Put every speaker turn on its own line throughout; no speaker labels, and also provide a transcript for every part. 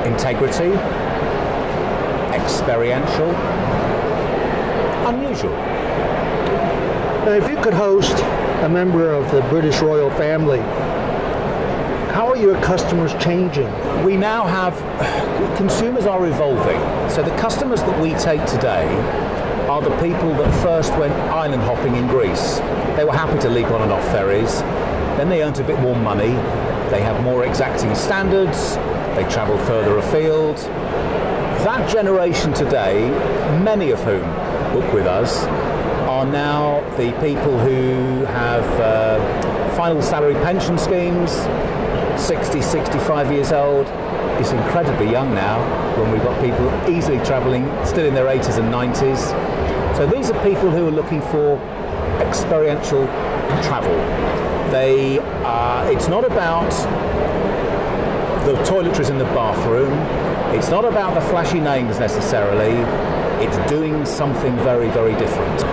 integrity, experiential, unusual.
Now, if you could host a member of the British royal family, how are your customers changing?
We now have, consumers are evolving. So the customers that we take today are the people that first went island hopping in Greece. They were happy to leap on and off ferries. Then they earned a bit more money. They have more exacting standards. They travel further afield. That generation today, many of whom book with us, are now the people who have final salary pension schemes, 60, 65 years old. It's incredibly young now when we've got people easily travelling, still in their 80s and 90s. So these are people who are looking for experiential travel. It's not about the toiletries in the bathroom. It's not about the flashy names necessarily. It's doing something very, very different.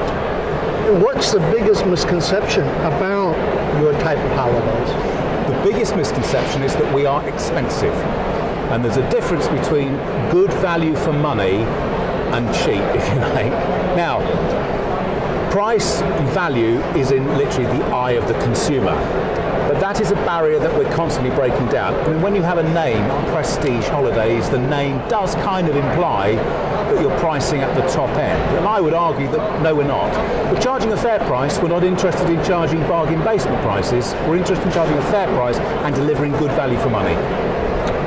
What's the biggest misconception about your type of holidays?
The biggest misconception is that we are expensive. And there's a difference between good value for money and cheap, if you like. Now, price and value is in literally the eye of the consumer. But that is a barrier that we're constantly breaking down. I mean, when you have a name, Prestige Holidays, the name does kind of imply that you're pricing at the top end. And I would argue that no, we're not. We're charging a fair price. We're not interested in charging bargain basement prices. We're interested in charging a fair price and delivering good value for money.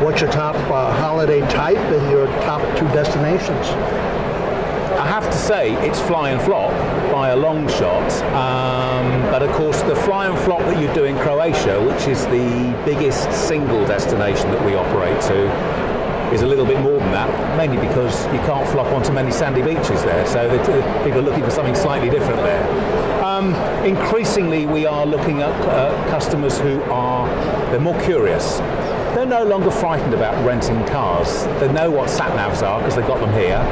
What's your top holiday type and your top 2 destinations?
I have to say it's fly and flop by a long shot, but of course the fly and flop that you do in Croatia, which is the biggest single destination that we operate to, is a little bit more than that, mainly because you can't flop onto many sandy beaches there, so people are looking for something slightly different there. Increasingly we are looking at customers who they're more curious. They're no longer frightened about renting cars. They know what sat-navs are because they've got them here.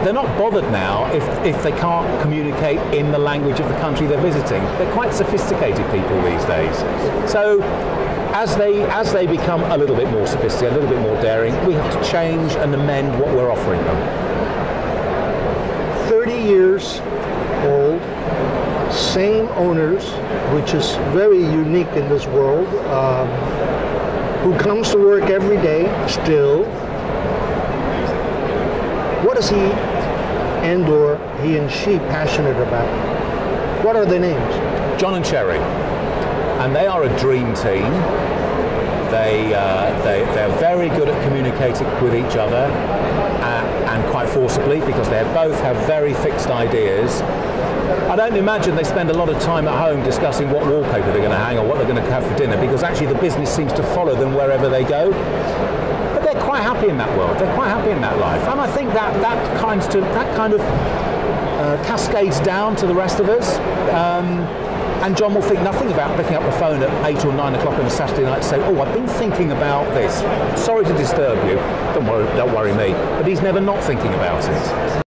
They're not bothered now if they can't communicate in the language of the country they're visiting. They're quite sophisticated people these days. So as they become a little bit more sophisticated, a little bit more daring, we have to change and amend what we're offering them.
30 years old, same owners, which is very unique in this world, who comes to work every day still. What is he and she passionate about? What are their names?
John and Cherry, and they are a dream team. They're very good at communicating with each other and quite forcibly, because they both have very fixed ideas. I don't imagine they spend a lot of time at home discussing what wallpaper they're going to hang or what they're going to have for dinner, because actually the business seems to follow them wherever they go. But they're quite happy in that world. They're quite happy in that life, and I think that kind of cascades down to the rest of us. And John will think nothing about picking up the phone at 8 or 9 o'clock on a Saturday night to say, "Oh, I've been thinking about this. Sorry to disturb you." Don't worry me. But he's never not thinking about it.